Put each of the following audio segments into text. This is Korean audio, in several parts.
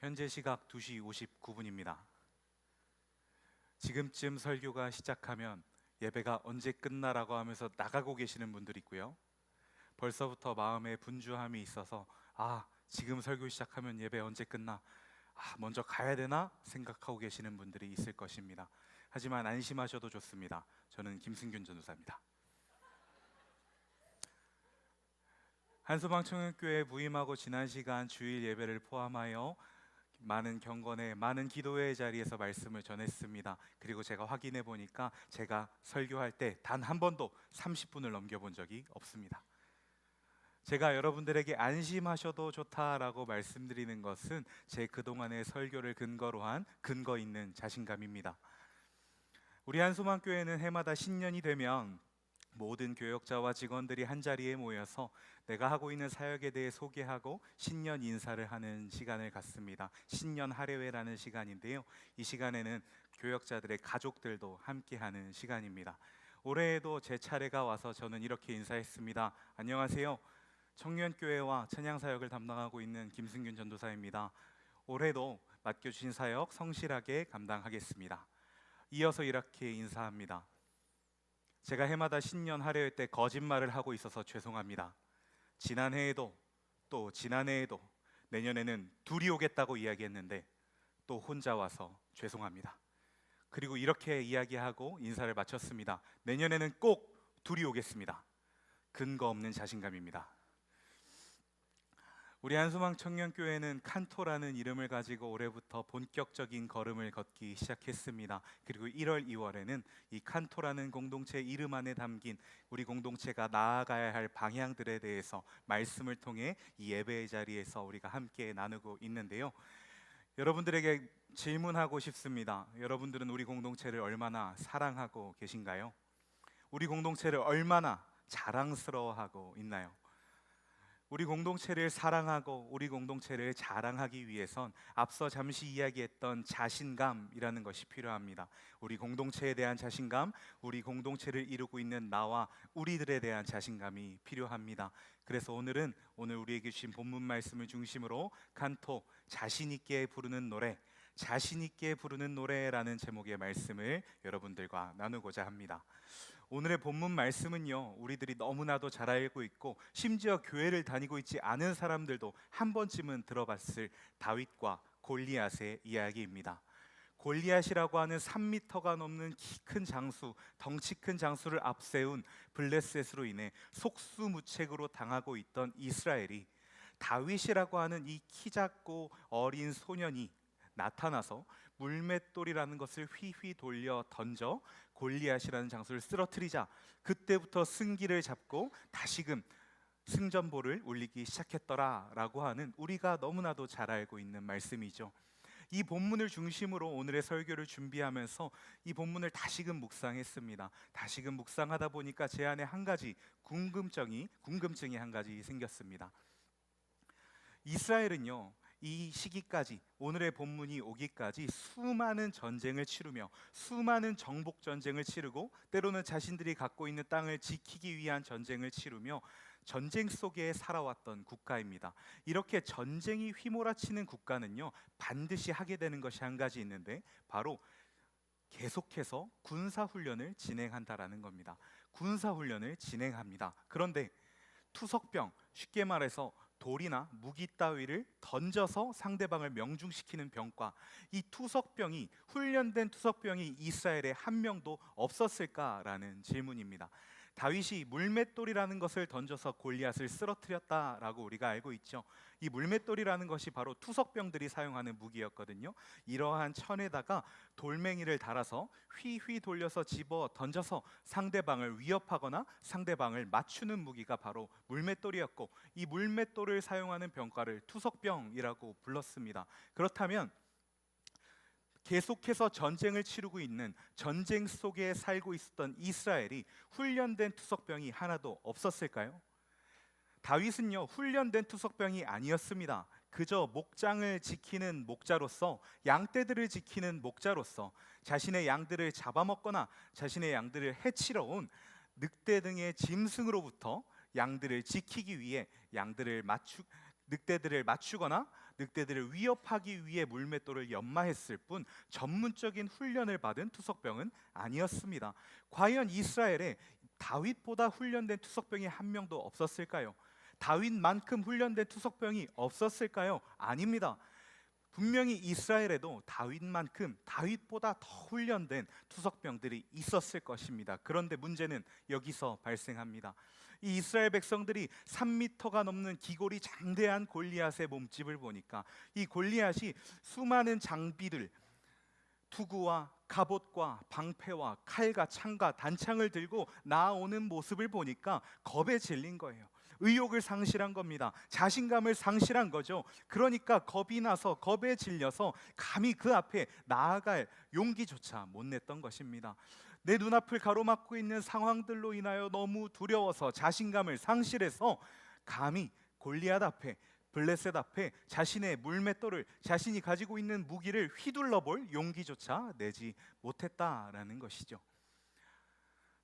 현재 시각 2시 59분입니다. 지금쯤 설교가 시작하면 예배가 언제 끝나라고 하면서 나가고 계시는 분들이 있고요. 벌써부터 마음에 분주함이 있어서 지금 설교 시작하면 예배 언제 끝나? 먼저 가야 되나? 생각하고 계시는 분들이 있을 것입니다. 하지만 안심하셔도 좋습니다. 저는 김승균 전도사입니다. 한소방 청년교회에 부임하고 지난 시간 주일 예배를 포함하여 많은 경건에 많은 기도회의 자리에서 말씀을 전했습니다. 그리고 제가 확인해 보니까 제가 설교할 때 단 한 번도 30분을 넘겨본 적이 없습니다. 제가 여러분들에게 안심하셔도 좋다라고 말씀드리는 것은 제 그동안의 설교를 근거로 한 근거 있는 자신감입니다. 우리 한소망교회는 해마다 신년이 되면 모든 교역자와 직원들이 한자리에 모여서 내가 하고 있는 사역에 대해 소개하고 신년 인사를 하는 시간을 갖습니다. 신년 할애회라는 시간인데요, 이 시간에는 교역자들의 가족들도 함께하는 시간입니다. 올해에도 제 차례가 와서 저는 이렇게 인사했습니다. 안녕하세요, 청년교회와 찬양사역을 담당하고 있는 김승균 전도사입니다. 올해도 맡겨주신 사역 성실하게 감당하겠습니다. 이어서 이렇게 인사합니다. 제가 해마다 신년 할애회 때 거짓말을 하고 있어서 죄송합니다. 지난해에도 또 지난해에도 내년에는 둘이 오겠다고 이야기했는데 또 혼자 와서 죄송합니다. 그리고 이렇게 이야기하고 인사를 마쳤습니다. 내년에는 꼭 둘이 오겠습니다. 근거 없는 자신감입니다. 우리 한소망 청년교회는 칸토라는 이름을 가지고 올해부터 본격적인 걸음을 걷기 시작했습니다. 그리고 1월, 2월에는 이 칸토라는 공동체 이름 안에 담긴 우리 공동체가 나아가야 할 방향들에 대해서 말씀을 통해 이 예배의 자리에서 우리가 함께 나누고 있는데요, 여러분들에게 질문하고 싶습니다. 여러분들은 우리 공동체를 얼마나 사랑하고 계신가요? 우리 공동체를 얼마나 자랑스러워하고 있나요? 우리 공동체를 사랑하고 우리 공동체를 자랑하기 위해선 앞서 잠시 이야기했던 자신감이라는 것이 필요합니다. 우리 공동체에 대한 자신감, 우리 공동체를 이루고 있는 나와 우리들에 대한 자신감이 필요합니다. 그래서 오늘 우리에게 주신 본문 말씀을 중심으로 칸토, 자신 있게 부르는 노래, 자신 있게 부르는 노래라는 제목의 말씀을 여러분들과 나누고자 합니다. 오늘의 본문 말씀은요, 우리들이 너무나도 잘 알고 있고 심지어 교회를 다니고 있지 않은 사람들도 한 번쯤은 들어봤을 다윗과 골리앗의 이야기입니다. 골리앗이라고 하는 3m가 넘는 키 큰 장수, 덩치 큰 장수를 앞세운 블레셋으로 인해 속수무책으로 당하고 있던 이스라엘이 다윗이라고 하는 이 키 작고 어린 소년이 나타나서 물맷돌이라는 것을 휘휘 돌려 던져 골리앗이라는 장수를 쓰러뜨리자 그때부터 승기를 잡고 다시금 승전보를 울리기 시작했더라라고 하는 우리가 너무나도 잘 알고 있는 말씀이죠. 이 본문을 중심으로 오늘의 설교를 준비하면서 이 본문을 다시금 묵상했습니다. 다시금 묵상하다 보니까 제 안에 한 가지 궁금증이 한 가지 생겼습니다. 이스라엘은요, 이 시기까지, 오늘의 본문이 오기까지 수많은 전쟁을 치르며 수많은 정복 전쟁을 치르고 때로는 자신들이 갖고 있는 땅을 지키기 위한 전쟁을 치르며 전쟁 속에 살아왔던 국가입니다. 이렇게 전쟁이 휘몰아치는 국가는요, 반드시 하게 되는 것이 한 가지 있는데 바로 계속해서 군사훈련을 진행한다라는 겁니다. 군사훈련을 진행합니다. 그런데 투석병, 쉽게 말해서 돌이나 무기 따위를 던져서 상대방을 명중시키는 병과 이 투석병이, 훈련된 투석병이 이스라엘에 한 명도 없었을까라는 질문입니다. 다윗이 물맷돌이라는 것을 던져서 골리앗을 쓰러뜨렸다라고 우리가 알고 있죠. 이 물맷돌이라는 것이 바로 투석병들이 사용하는 무기였거든요. 이러한 천에다가 돌멩이를 달아서 휘휘 돌려서 집어 던져서 상대방을 위협하거나 상대방을 맞추는 무기가 바로 물맷돌이었고, 이 물맷돌을 사용하는 병과를 투석병이라고 불렀습니다. 그렇다면 계속해서 전쟁을 치르고 있는, 전쟁 속에 살고 있었던 이스라엘이 훈련된 투석병이 하나도 없었을까요? 다윗은요, 훈련된 투석병이 아니었습니다. 그저 목장을 지키는 목자로서, 양떼들을 지키는 목자로서 자신의 양들을 잡아먹거나 자신의 양들을 해치러 온 늑대 등의 짐승으로부터 양들을 지키기 위해 늑대들을 맞추거나 늑대들을 위협하기 위해 물맷돌을 연마했을 뿐 전문적인 훈련을 받은 투석병은 아니었습니다. 과연 이스라엘에 다윗보다 훈련된 투석병이 한 명도 없었을까요? 다윗만큼 훈련된 투석병이 없었을까요? 아닙니다. 분명히 이스라엘에도 다윗보다 더 훈련된 투석병들이 있었을 것입니다. 그런데 문제는 여기서 발생합니다. 이 이스라엘 백성들이 3미터가 넘는 기골이 장대한 골리앗의 몸집을 보니까 이 골리앗이 수많은 장비들, 투구와 갑옷과 방패와 칼과 창과 단창을 들고 나오는 모습을 보니까 겁에 질린 거예요. 의욕을 상실한 겁니다. 자신감을 상실한 거죠. 그러니까 겁이 나서 겁에 질려서 감히 그 앞에 나아갈 용기조차 못 냈던 것입니다. 내 눈앞을 가로막고 있는 상황들로 인하여 너무 두려워서 자신감을 상실해서 감히 골리앗 앞에, 블레셋 앞에 자신의 물맷돌을, 자신이 가지고 있는 무기를 휘둘러 볼 용기조차 내지 못했다라는 것이죠.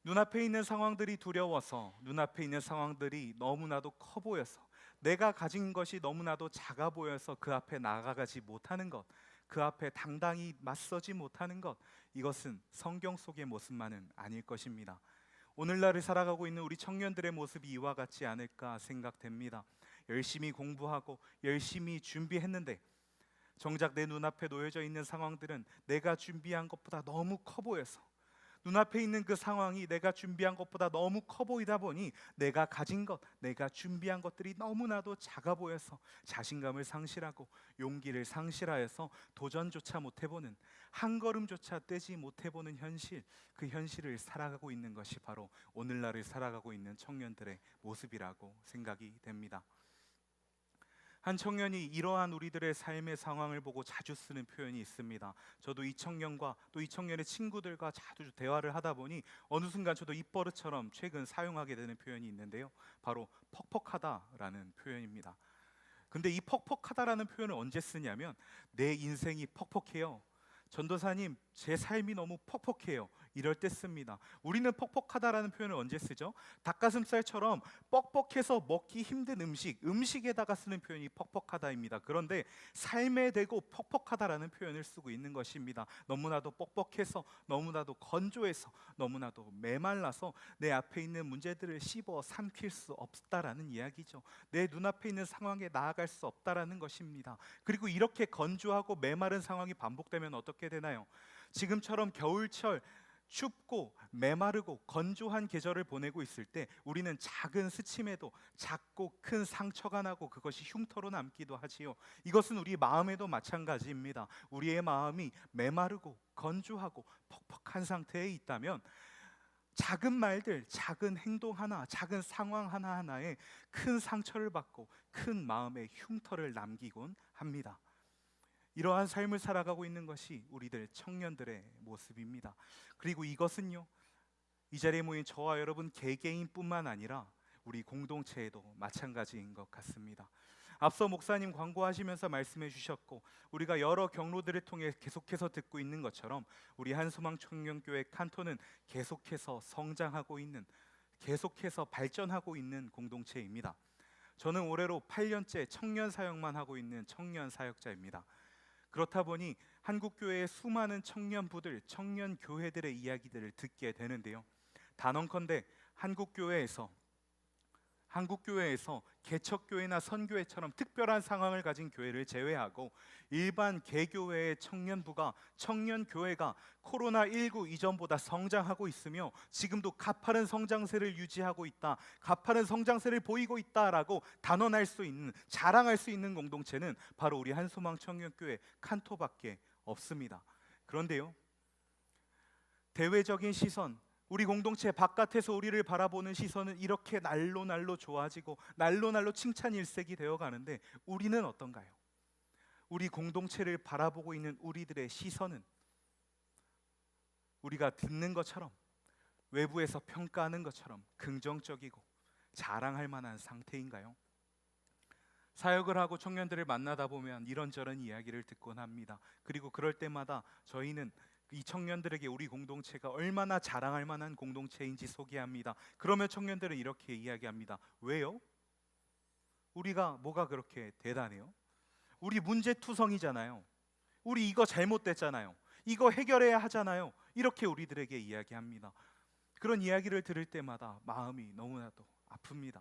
눈앞에 있는 상황들이 두려워서, 눈앞에 있는 상황들이 너무나도 커 보여서, 내가 가진 것이 너무나도 작아 보여서 그 앞에 나아가지 못하는 것, 그 앞에 당당히 맞서지 못하는 것, 이것은 성경 속의 모습만은 아닐 것입니다. 오늘날을 살아가고 있는 우리 청년들의 모습이 이와 같지 않을까 생각됩니다. 열심히 공부하고 열심히 준비했는데 정작 내 눈앞에 놓여져 있는 상황들은 내가 준비한 것보다 너무 커 보여서, 눈앞에 있는 그 상황이 내가 준비한 것보다 너무 커 보이다 보니 내가 가진 것, 내가 준비한 것들이 너무나도 작아 보여서 자신감을 상실하고 용기를 상실하여서 도전조차 못해보는, 한 걸음조차 떼지 못해보는 현실, 그 현실을 살아가고 있는 것이 바로 오늘날을 살아가고 있는 청년들의 모습이라고 생각이 됩니다. 한 청년이 이러한 우리들의 삶의 상황을 보고 자주 쓰는 표현이 있습니다. 저도 이 청년과 또 이 청년의 친구들과 자주 대화를 하다 보니 어느 순간 저도 입버릇처럼 최근 사용하게 되는 표현이 있는데요, 바로 퍽퍽하다라는 표현입니다. 근데 이 퍽퍽하다라는 표현을 언제 쓰냐면, 내 인생이 퍽퍽해요, 전도사님 제 삶이 너무 퍽퍽해요, 이럴 때 씁니다. 우리는 퍽퍽하다라는 표현을 언제 쓰죠? 닭가슴살처럼 뻑뻑해서 먹기 힘든 음식에다가 쓰는 표현이 퍽퍽하다입니다. 그런데 삶에 대고 퍽퍽하다라는 표현을 쓰고 있는 것입니다. 너무나도 뻑뻑해서, 너무나도 건조해서, 너무나도 메말라서 내 앞에 있는 문제들을 씹어 삼킬 수 없다라는 이야기죠. 내 눈앞에 있는 상황에 나아갈 수 없다라는 것입니다. 그리고 이렇게 건조하고 메마른 상황이 반복되면 어떻게 되나요? 지금처럼 겨울철 춥고 메마르고 건조한 계절을 보내고 있을 때 우리는 작은 스침에도 작고 큰 상처가 나고 그것이 흉터로 남기도 하지요. 이것은 우리 마음에도 마찬가지입니다. 우리의 마음이 메마르고 건조하고 퍽퍽한 상태에 있다면 작은 말들, 작은 행동 하나, 작은 상황 하나하나에 큰 상처를 받고 큰 마음의 흉터를 남기곤 합니다. 이러한 삶을 살아가고 있는 것이 우리들 청년들의 모습입니다. 그리고 이것은요, 이 자리에 모인 저와 여러분 개개인뿐만 아니라 우리 공동체에도 마찬가지인 것 같습니다. 앞서 목사님 광고하시면서 말씀해 주셨고 우리가 여러 경로들을 통해 계속해서 듣고 있는 것처럼 우리 한소망 청년교회 칸토는 계속해서 성장하고 있는, 계속해서 발전하고 있는 공동체입니다. 저는 올해로 8년째 청년 사역만 하고 있는 청년 사역자입니다. 그렇다 보니 한국교회의 수많은 청년부들, 청년교회들의 이야기들을 듣게 되는데요, 단언컨대 한국교회에서 개척교회나 선교회처럼 특별한 상황을 가진 교회를 제외하고 일반 개교회의 청년교회가 코로나19 이전보다 성장하고 있으며 지금도 가파른 성장세를 유지하고 있다, 가파른 성장세를 보이고 있다라고 단언할 수 있는, 자랑할 수 있는 공동체는 바로 우리 한소망 청년교회 칸토밖에 없습니다. 그런데요, 대외적인 시선, 우리 공동체 바깥에서 우리를 바라보는 시선은 이렇게 날로 좋아지고 날로 칭찬 일색이 되어 가는데 우리는 어떤가요? 우리 공동체를 바라보고 있는 우리들의 시선은 우리가 듣는 것처럼, 외부에서 평가하는 것처럼 긍정적이고 자랑할 만한 상태인가요? 사역을 하고 청년들을 만나다 보면 이런저런 이야기를 듣곤 합니다. 그리고 그럴 때마다 저희는 이 청년들에게 우리 공동체가 얼마나 자랑할 만한 공동체인지 소개합니다. 그러면 청년들은 이렇게 이야기합니다. 왜요? 우리가 뭐가 그렇게 대단해요? 우리 문제투성이잖아요. 우리 이거 잘못됐잖아요. 이거 해결해야 하잖아요. 이렇게 우리들에게 이야기합니다. 그런 이야기를 들을 때마다 마음이 너무나도 아픕니다.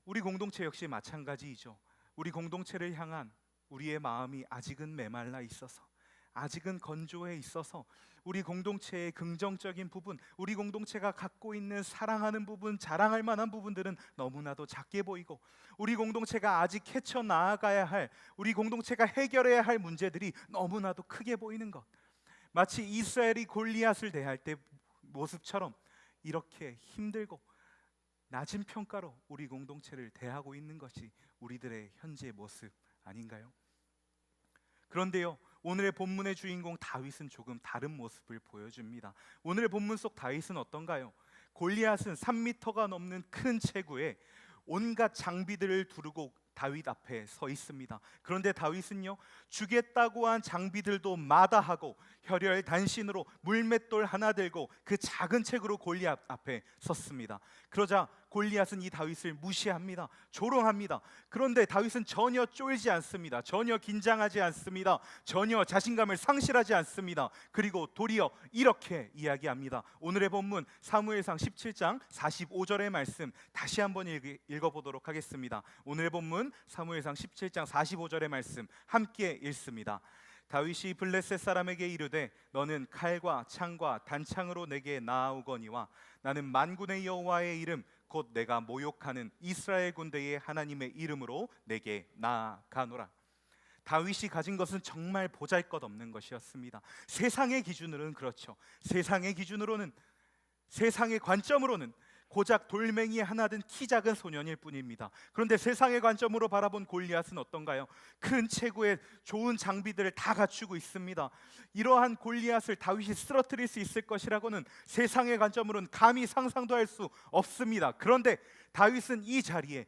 우리 공동체 역시 마찬가지이죠. 우리 공동체를 향한 우리의 마음이 아직은 메말라 있어서, 아직은 건조해 있어서 우리 공동체의 긍정적인 부분, 우리 공동체가 갖고 있는 사랑하는 부분, 자랑할 만한 부분들은 너무나도 작게 보이고, 우리 공동체가 아직 헤쳐나아가야 할, 우리 공동체가 해결해야 할 문제들이 너무나도 크게 보이는 것, 마치 이스라엘이 골리앗을 대할 때 모습처럼 이렇게 힘들고 낮은 평가로 우리 공동체를 대하고 있는 것이 우리들의 현재 모습 아닌가요? 그런데요, 오늘의 본문의 주인공 다윗은 조금 다른 모습을 보여줍니다. 오늘의 본문 속 다윗은 어떤가요? 골리앗은 3m가 넘는 큰 체구에 온갖 장비들을 두르고 다윗 앞에 서 있습니다. 그런데 다윗은요, 주겠다고 한 장비들도 마다하고 혈혈단신으로 물맷돌 하나 들고 그 작은 체구로 골리앗 앞에 섰습니다. 그러자 골리앗은 이 다윗을 무시합니다. 조롱합니다. 그런데 다윗은 전혀 쫄지 않습니다. 전혀 긴장하지 않습니다. 전혀 자신감을 상실하지 않습니다. 그리고 도리어 이렇게 이야기합니다. 오늘의 본문 사무엘상 17장 45절의 말씀 다시 한번 읽어보도록 하겠습니다. 오늘의 본문 사무엘상 17장 45절의 말씀 함께 읽습니다. 다윗이 블레셋 사람에게 이르되 너는 칼과 창과 단창으로 내게 나아오거니와 나는 만군의 여호와의 이름 곧 내가 모욕하는 이스라엘 군대의 하나님의 이름으로 내게 나아가노라. 다윗이 가진 것은 정말 보잘것없는 것이었습니다. 세상의 기준으로는 그렇죠. 세상의 기준으로는, 세상의 관점으로는 고작 돌멩이 하나 든 키 작은 소년일 뿐입니다. 그런데 세상의 관점으로 바라본 골리앗은 어떤가요? 큰 체구에 좋은 장비들을 다 갖추고 있습니다. 이러한 골리앗을 다윗이 쓰러뜨릴 수 있을 것이라고는 세상의 관점으로는 감히 상상도 할 수 없습니다. 그런데 다윗은 이 자리에,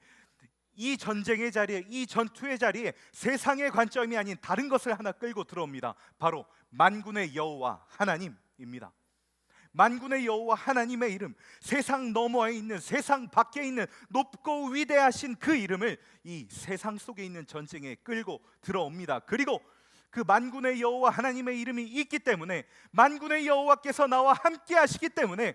이 전쟁의 자리에, 이 전투의 자리에 세상의 관점이 아닌 다른 것을 하나 끌고 들어옵니다. 바로 만군의 여호와 하나님입니다. 만군의 여호와 하나님의 이름, 세상 너머에 있는, 세상 밖에 있는 높고 위대하신 그 이름을 이 세상 속에 있는 전쟁에 끌고 들어옵니다. 그리고 그 만군의 여호와 하나님의 이름이 있기 때문에, 만군의 여호와께서 나와 함께 하시기 때문에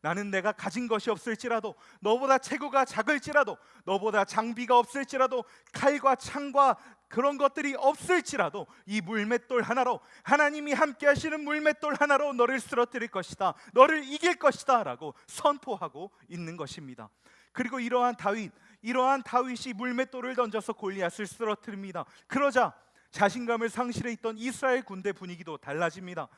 나는 내가 가진 것이 없을지라도, 너보다 체구가 작을지라도, 너보다 장비가 없을지라도, 칼과 창과 그런 것들이 없을지라도 이 물맷돌 하나로, 하나님이 함께 하시는 물맷돌 하나로 너를 쓰러뜨릴 것이다, 너를 이길 것이다 라고 선포하고 있는 것입니다. 그리고 이러한 다윗이 물맷돌을 던져서 골리앗을 쓰러뜨립니다. 그러자 자신감을 상실해 있던 이스라엘 군대 분위기도 달라집니다.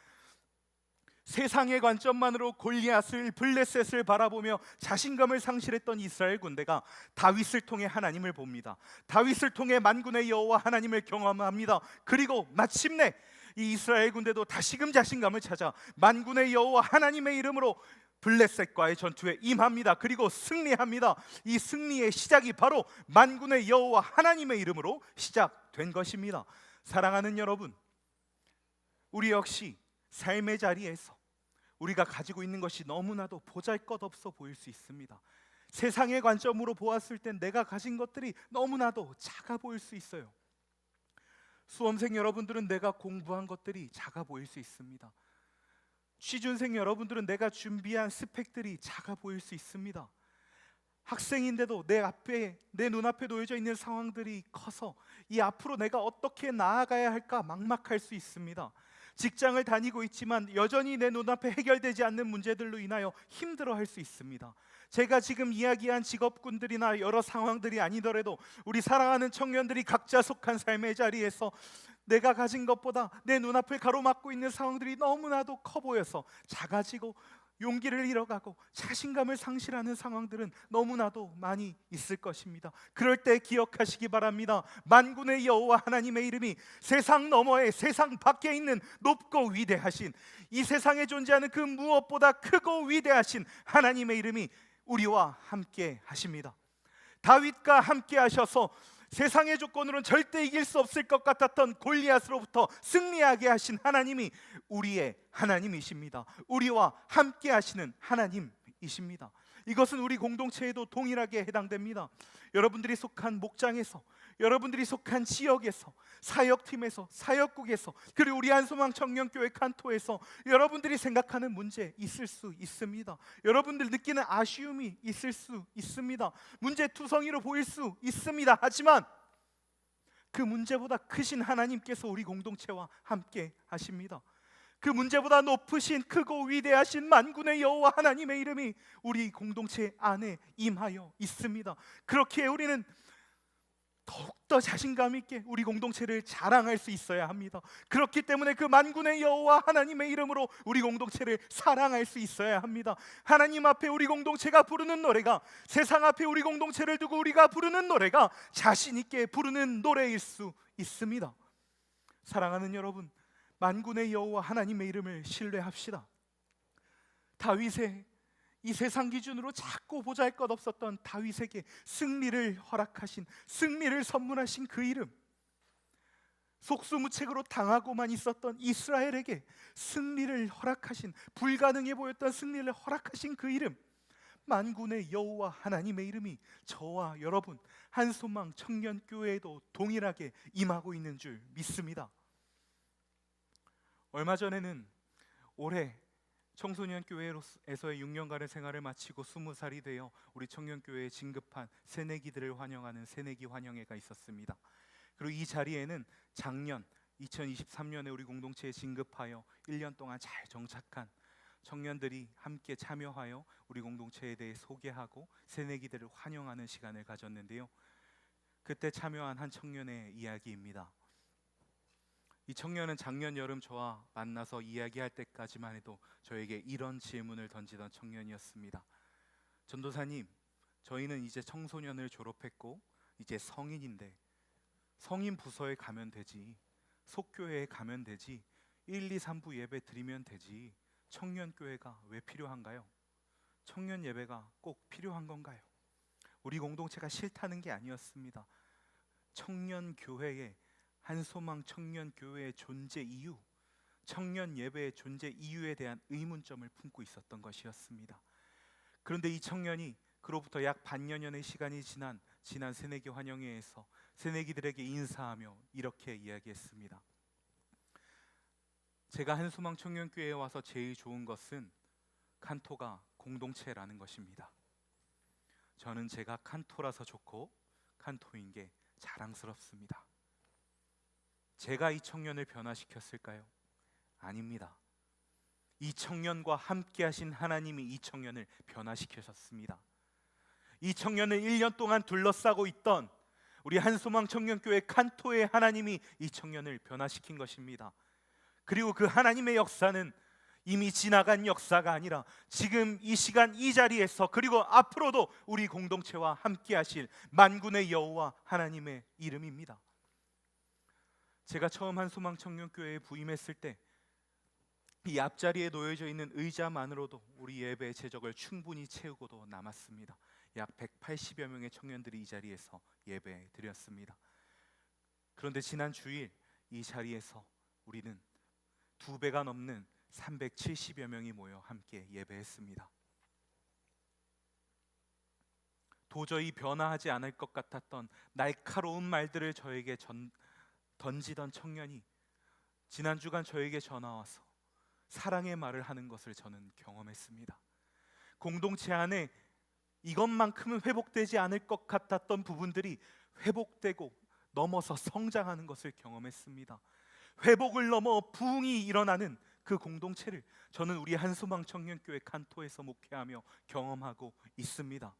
세상의 관점만으로 골리앗을, 블레셋을 바라보며 자신감을 상실했던 이스라엘 군대가 다윗을 통해 하나님을 봅니다. 다윗을 통해 만군의 여호와 하나님을 경험합니다. 그리고 마침내 이 이스라엘 군대도 다시금 자신감을 찾아 만군의 여호와 하나님의 이름으로 블레셋과의 전투에 임합니다. 그리고 승리합니다. 이 승리의 시작이 바로 만군의 여호와 하나님의 이름으로 시작된 것입니다. 사랑하는 여러분, 우리 역시 삶의 자리에서 우리가 가지고 있는 것이 너무나도 보잘것없어 보일 수 있습니다. 세상의 관점으로 보았을 땐 내가 가진 것들이 너무나도 작아 보일 수 있어요. 수험생 여러분들은 내가 공부한 것들이 작아 보일 수 있습니다. 취준생 여러분들은 내가 준비한 스펙들이 작아 보일 수 있습니다. 학생인데도 내 눈앞에 놓여져 있는 상황들이 커서 이 앞으로 내가 어떻게 나아가야 할까 막막할 수 있습니다. 직장을 다니고 있지만 여전히 내 눈앞에 해결되지 않는 문제들로 인하여 힘들어할 수 있습니다. 제가 지금 이야기한 직업군들이나 여러 상황들이 아니더라도 우리 사랑하는 청년들이 각자 속한 삶의 자리에서 내가 가진 것보다 내 눈앞을 가로막고 있는 상황들이 너무나도 커 보여서 작아지고 용기를 잃어가고 자신감을 상실하는 상황들은 너무나도 많이 있을 것입니다. 그럴 때 기억하시기 바랍니다. 만군의 여호와 하나님의 이름이 세상 너머에, 세상 밖에 있는 높고 위대하신, 이 세상에 존재하는 그 무엇보다 크고 위대하신 하나님의 이름이 우리와 함께 하십니다. 다윗과 함께 하셔서 세상의 조건으로는 절대 이길 수 없을 것 같았던 골리앗으로부터 승리하게 하신 하나님이 우리의 하나님이십니다. 우리와 함께 하시는 하나님이십니다. 이것은 우리 공동체에도 동일하게 해당됩니다. 여러분들이 속한 목장에서, 여러분들이 속한 지역에서, 사역팀에서, 사역국에서, 그리고 우리 한소망 청년교회 칸토에서 여러분들이 생각하는 문제 있을 수 있습니다. 여러분들 느끼는 아쉬움이 있을 수 있습니다. 문제투성이로 보일 수 있습니다. 하지만 그 문제보다 크신 하나님께서 우리 공동체와 함께 하십니다. 그 문제보다 높으신 크고 위대하신 만군의 여호와 하나님의 이름이 우리 공동체 안에 임하여 있습니다. 그렇기에 우리는 더욱더 자신감 있게 우리 공동체를 자랑할 수 있어야 합니다. 그렇기 때문에 그 만군의 여호와 하나님의 이름으로 우리 공동체를 사랑할 수 있어야 합니다. 하나님 앞에 우리 공동체가 부르는 노래가, 세상 앞에 우리 공동체를 두고 우리가 부르는 노래가 자신 있게 부르는 노래일 수 있습니다. 사랑하는 여러분, 만군의 여호와 하나님의 이름을 신뢰합시다. 다윗의 이 세상 기준으로 작고 보잘것없었던 다윗에게 승리를 허락하신, 승리를 선물하신 그 이름, 속수무책으로 당하고만 있었던 이스라엘에게 승리를 허락하신, 불가능해 보였던 승리를 허락하신 그 이름, 만군의 여호와 하나님의 이름이 저와 여러분 한소망 청년교회에도 동일하게 임하고 있는 줄 믿습니다. 얼마 전에는 올해 청소년 교회에서의 6년간의 생활을 마치고 20살이 되어 우리 청년교회에 진급한 새내기들을 환영하는 새내기 환영회가 있었습니다. 그리고 이 자리에는 작년 2023년에 우리 공동체에 진급하여 1년 동안 잘 정착한 청년들이 함께 참여하여 우리 공동체에 대해 소개하고 새내기들을 환영하는 시간을 가졌는데요. 그때 참여한 한 청년의 이야기입니다. 이 청년은 작년 여름 저와 만나서 이야기할 때까지만 해도 저에게 이런 질문을 던지던 청년이었습니다. 전도사님, 저희는 이제 청소년을 졸업했고 이제 성인인데 성인 부서에 가면 되지, 속교회에 가면 되지, 1, 2, 3부 예배 드리면 되지, 청년교회가 왜 필요한가요? 청년 예배가 꼭 필요한 건가요? 우리 공동체가 싫다는 게 아니었습니다. 청년교회에, 한소망 청년교회의 존재 이유, 청년 예배의 존재 이유에 대한 의문점을 품고 있었던 것이었습니다. 그런데 이 청년이 그로부터 약 반년여의 시간이 지난 새내기 환영회에서 새내기들에게 인사하며 이렇게 이야기했습니다. 제가 한소망 청년교회에 와서 제일 좋은 것은 칸토가 공동체라는 것입니다. 저는 제가 칸토라서 좋고 칸토인 게 자랑스럽습니다. 제가 이 청년을 변화시켰을까요? 아닙니다. 이 청년과 함께 하신 하나님이 이 청년을 변화시키셨습니다. 이 청년을 1년 동안 둘러싸고 있던 우리 한소망 청년교회 칸토의 하나님이 이 청년을 변화시킨 것입니다. 그리고 그 하나님의 역사는 이미 지나간 역사가 아니라 지금 이 시간 이 자리에서, 그리고 앞으로도 우리 공동체와 함께 하실 만군의 여호와 하나님의 이름입니다. 제가 처음 한소망 청년교회에 부임했을 때 이 앞자리에 놓여져 있는 의자만으로도 우리 예배의 제적을 충분히 채우고도 남았습니다. 약 180여 명의 청년들이 이 자리에서 예배 드렸습니다. 그런데 지난 주일 이 자리에서 우리는 2배가 넘는 370여 명이 모여 함께 예배했습니다. 도저히 변화하지 않을 것 같았던 날카로운 말들을 저에게 던지던 청년이 지난 주간 저에게 전화와서 사랑의 말을 하는 것을 저는 경험했습니다. 공동체 안에 이것만큼은 회복되지 않을 것 같았던 부분들이 회복되고 넘어서 성장하는 것을 경험했습니다. 회복을 넘어 부흥이 일어나는 그 공동체를 저는 우리 한소망 청년교회 칸토에서 목회하며 경험하고 있습니다.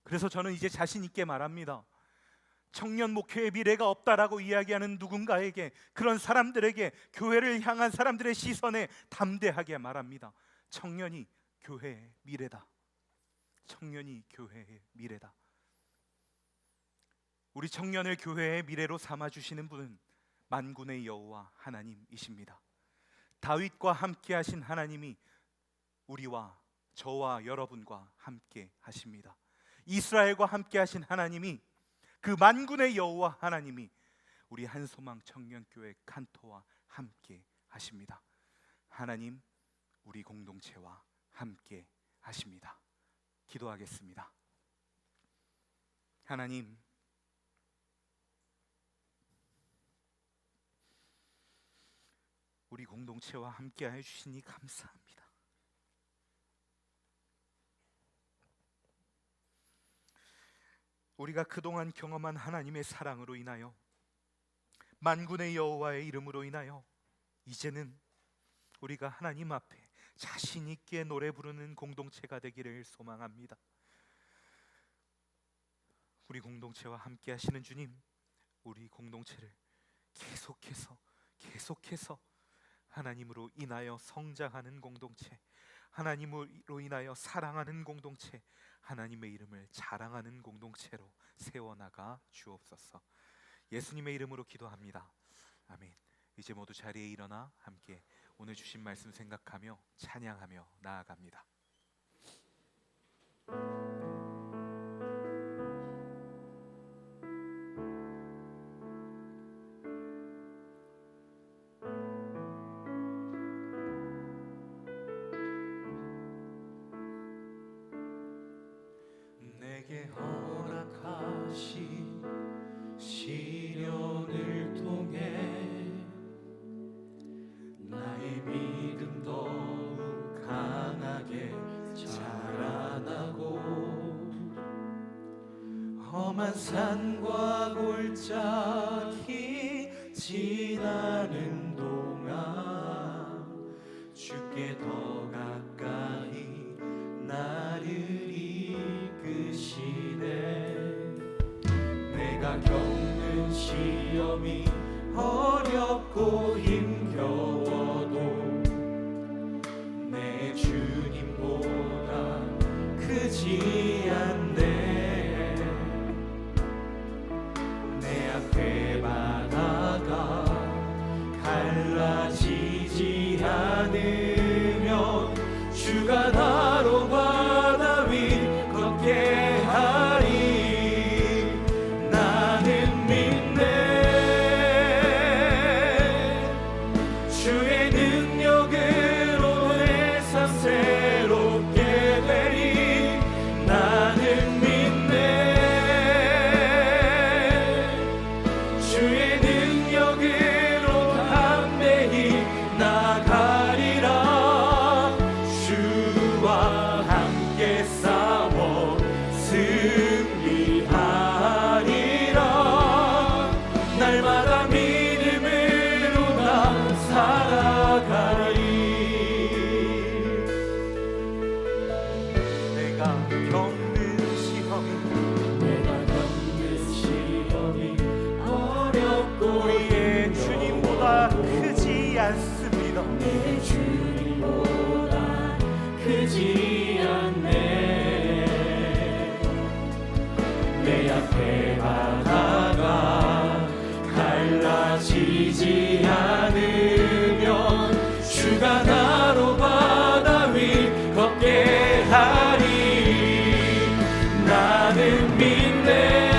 그래서 저는 이제 자신 있게 말합니다. 청년 목회의 미래가 없다라고 이야기하는 누군가에게, 그런 사람들에게, 교회를 향한 사람들의 시선에 담대하게 말합니다. 청년이 교회의 미래다. 청년이 교회의 미래다. 우리 청년을 교회의 미래로 삼아주시는 분은 만군의 여호와 하나님이십니다. 다윗과 함께 하신 하나님이 우리와, 저와 여러분과 함께 하십니다. 이스라엘과 함께 하신 하나님이, 그 만군의 여호와 하나님이 우리 한소망 청년교회 칸토와 함께 하십니다. 하나님, 우리 공동체와 함께 하십니다. 기도하겠습니다. 하나님, 우리 공동체와 함께하여 주시니 감사합니다. 우리가 그동안 경험한 하나님의 사랑으로 인하여, 만군의 여호와의 이름으로 인하여 이제는 우리가 하나님 앞에 자신 있게 노래 부르는 공동체가 되기를 소망합니다. 우리 공동체와 함께 하시는 주님, 우리 공동체를 계속해서 하나님으로 인하여 성장하는 공동체, 하나님으로 인하여 사랑하는 공동체, 하나님의 이름을 자랑하는 공동체로 세워나가 주옵소서. 예수님의 이름으로 기도합니다. 아멘. 이제 모두 자리에 일어나 함께 오늘 주신 말씀 생각하며 찬양하며 나아갑니다. 내게 허락하신 시련을 통해 나의 믿음 더욱 강하게 자라나고, 험한 산과 골짜기 지나는 동안 주께 더 가까이 나를 이끄시네. 내가 겪는 시험이 어렵고 힘겨워도 내 주님보다 크지 않네. 내 앞에 바다가 갈라지지 않으면 주가 나로 바다 위 걷게 하리. 나는 믿네. 주의 능력으로 내 삶 새롭게 되리. 나는 믿네. 주의 능력으로 담대히 나가리라. 주와 함께 싸워 승리하리라. 날마다 믿음으로 나 살아가리. 내가 겪는 시험이 어렵고 우리의 주님보다 크지 않습니다. 내 주님보다 크지 않네. 내 앞에 바다가 갈라지지 않으면 주가 나로 바다 위 걷게 하리. 나는 믿네.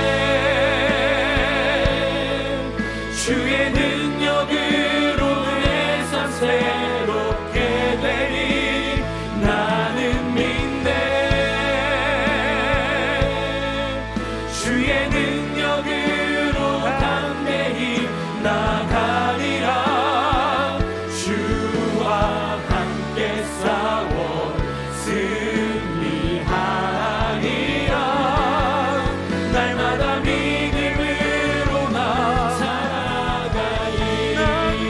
주의 능력으로 내 삶 새롭게 되리. 나는 믿네. 주의 능력으로 담대히 나가리라. 주와 함께 싸워 승리하리라. 날마다 믿음으로 나 살아가리. 나는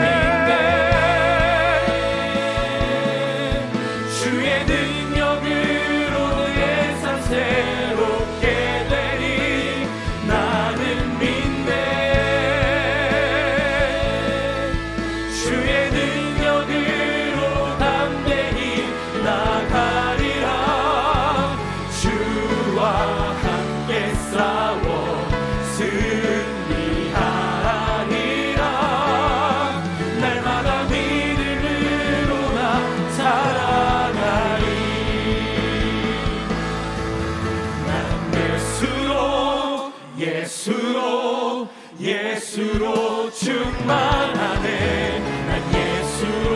믿네. 주의 능력으로 내 삶 새롭게 되리. 나는 믿네. 주의 능력으로 담대히 나가리라. 주와 함께 싸워 승리하리라. 날마다 믿음으로 나 살아가리. 난 예수로 충만하네. 난 예수로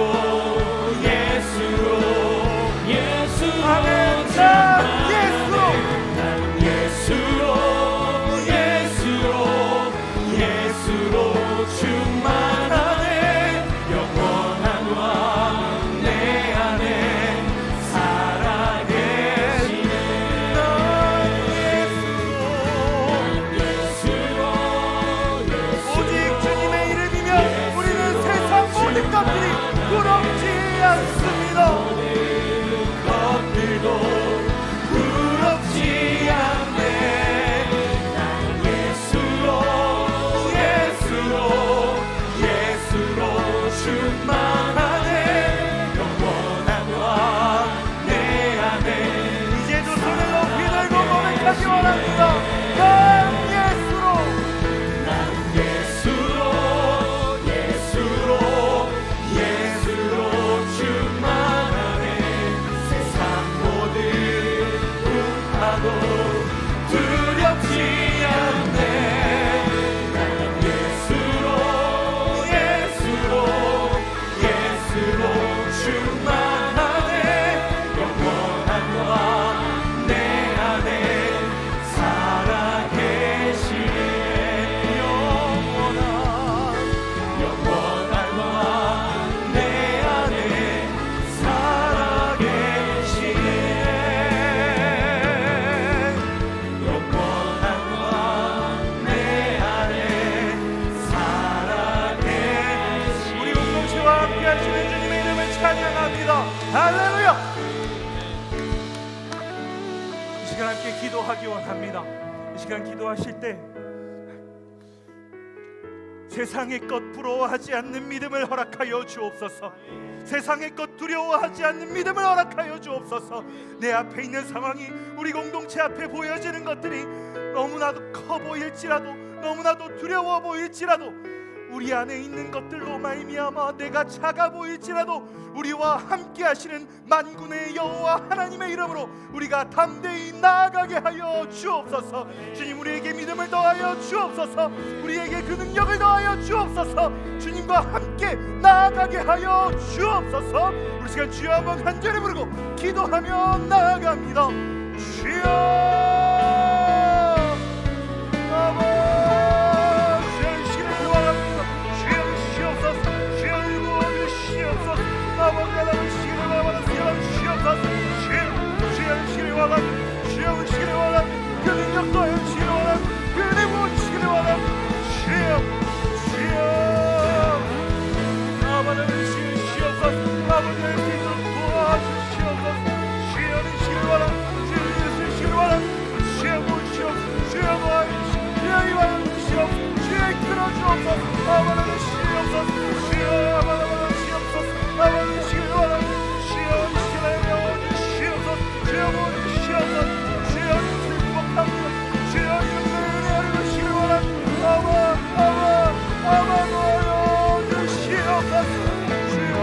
찬양합니다. 할렐루야. 이 시간 함께 기도하기 원합니다. 이 시간 기도하실 때 세상의 것 부러워하지 않는 믿음을 허락하여 주옵소서. 세상의 것 두려워하지 않는 믿음을 허락하여 주옵소서. 내 앞에 있는 상황이 우리 공동체 앞에 보여지는 것들이 너무나도 커 보일지라도, 너무나도 두려워 보일지라도, 우리 안에 있는 것들로 말미암아 내가 작아 보일지라도 우리와 함께 하시는 만군의 여호와 하나님의 이름으로 우리가 담대히 나아가게 하여 주옵소서. 주님, 우리에게 믿음을 더하여 주옵소서. 우리에게 그 능력을 더하여 주옵소서. 주님과 함께 나아가게 하여 주옵소서. 우리 시간 주여 한번 간절히 부르고 기도하며 나아갑니다. 주여 그 능력도 주시기를 원합니다. 그 능력을 주시기를 원합니다. 주여 아버지를 주시옵소서. 아버지를 믿도록 도와주시옵소서. 주여 주시기를 원합니다. 주여 주시기를 원합니다. 주여 보시옵소서. 주여 보아주시옵소서. 주여 이와주시옵소서. 주여 이끌어주옵소서. 아버지를 주시옵소서. 주여 아버지를 주시옵소서. 아버지를 주시기를 원합니다. 주여 주시기를 주시옵소서. 주여 보시옵소서. 주여 주여 이름을 알려주시길 원합니다. 아마 도와주시옵소서. 주여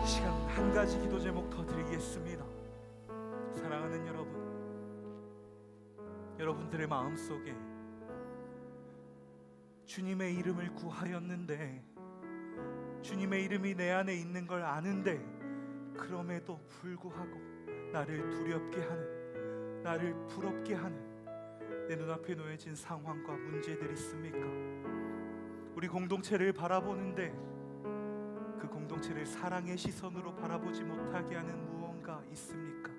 이 시간 한 가지 기도 제목 더 드리겠습니다. 사랑하는 여러분, 여러분들의 마음속에 주님의 이름을 구하였는데, 주님의 이름이 내 안에 있는 걸 아는데 그럼에도 불구하고 나를 두렵게 하는, 나를 부럽게 하는 내 눈앞에 놓여진 상황과 문제들이 있습니까? 우리 공동체를 바라보는데 그 공동체를 사랑의 시선으로 바라보지 못하게 하는 무언가 있습니까?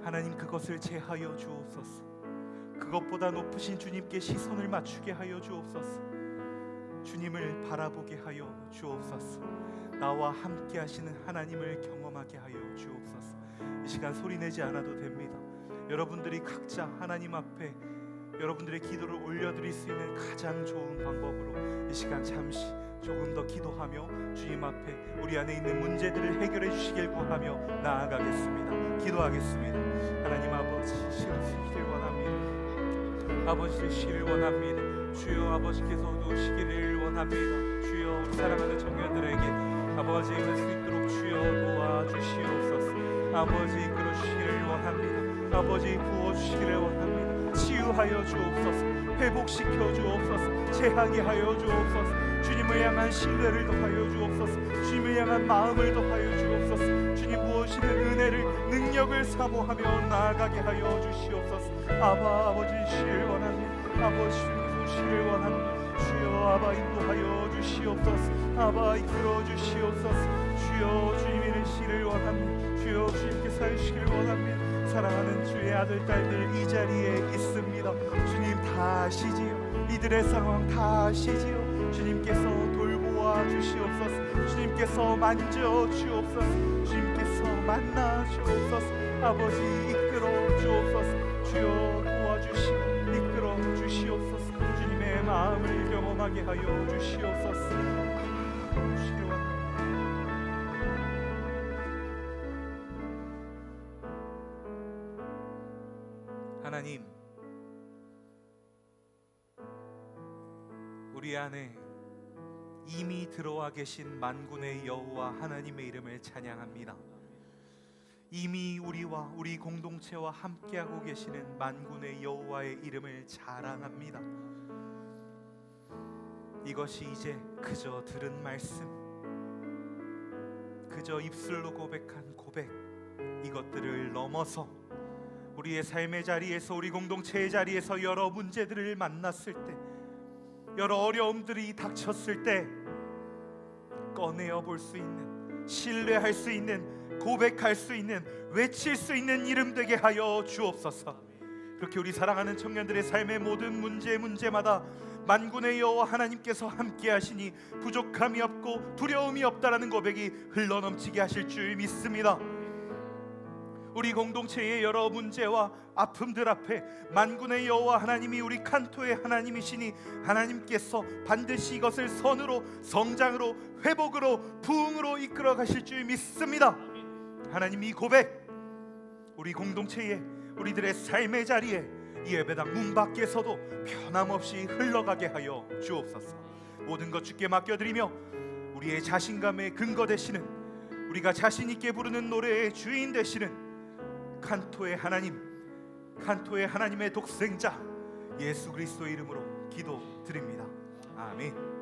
하나님, 그것을 제하여 주옵소서. 그것보다 높으신 주님께 시선을 맞추게 하여 주옵소서. 주님을 바라보게 하여 주옵소서. 나와 함께 하시는 하나님을 경험하게 하여 주옵소서. 이 시간 소리내지 않아도 됩니다. 여러분들이 각자 하나님 앞에 여러분들의 기도를 올려드릴 수 있는 가장 좋은 방법으로 이 시간 잠시 조금 더 기도하며 주님 앞에 우리 안에 있는 문제들을 해결해 주시길 구하며 나아가겠습니다. 기도하겠습니다. 하나님 아버지, 시기를 원합니다. 아버지 되시기를 원합니다. 주여, 아버지께서도 오시기를 원합니다. 주여, 우리 사랑하는 청년들에게 아버지 임할 수 있도록 주여 도와주시옵소서. 아버지 이끌어 주시기를 원합니다. 아버지 부어주시기를 원합니다. 치유하여 주옵소서. 회복시켜 주옵소서. 제하게 하여 주옵소서. 주님을 향한 신뢰를 더하여 주옵소서. 주님을 향한 마음을 더하여 주옵소서. 주님 부어주시는 은혜를, 능력을 사모하며 나아가게 하여 주시옵소서. 아버지 주시기를 원합니다. 아버지 주님께서 오시기를 원합니다. 주여, 아바 인도하여 주시옵소서. 아바 이끌어 주시옵소서. 주여, 주님이 되시기를 원합니다. 주여, 주님께서 해주시기를 원합니다. 사랑하는 주의 아들, 딸들 이 자리에 있습니다. 주님 다 아시지요. 이들의 상황 다 아시지요. 주님께서 돌보아 주시옵소서. 주님께서 만져 주옵소서. 주님께서 만나 주옵소서. 아버지 이끌어 주옵소서. 주여 도와주시고 이끌어 주시옵소서. 주님의 마음을 경험하게 하여 주시옵소서. 하나님, 우리 안에 이미 들어와 계신 만군의 여호와 하나님의 이름을 찬양합니다. 이미 우리와 우리 공동체와 함께하고 계시는 만군의 여호와의 이름을 자랑합니다. 이것이 이제 그저 들은 말씀, 그저 입술로 고백한 고백, 이것들을 넘어서 우리의 삶의 자리에서, 우리 공동체의 자리에서 여러 문제들을 만났을 때, 여러 어려움들이 닥쳤을 때 꺼내어 볼 수 있는, 신뢰할 수 있는, 고백할 수 있는, 외칠 수 있는 이름 되게 하여 주옵소서. 그렇게 우리 사랑하는 청년들의 삶의 모든 문제마다 만군의 여호와 하나님께서 함께 하시니 부족함이 없고 두려움이 없다라는 고백이 흘러넘치게 하실 줄 믿습니다. 우리 공동체의 여러 문제와 아픔들 앞에 만군의 여호와 하나님이 우리 칸토의 하나님이시니 하나님께서 반드시 이것을 선으로, 성장으로, 회복으로, 부흥으로 이끌어 가실 줄 믿습니다. 하나님, 이 고백 우리 공동체에, 우리들의 삶의 자리에, 이 예배당 문 밖에서도 변함없이 흘러가게 하여 주옵소서. 모든 것 주께 맡겨드리며 우리의 자신감의 근거 되시는, 우리가 자신 있게 부르는 노래의 주인 되시는 칸토의 하나님, 칸토의 하나님의 독생자 예수 그리스도의 이름으로 기도드립니다. 아멘.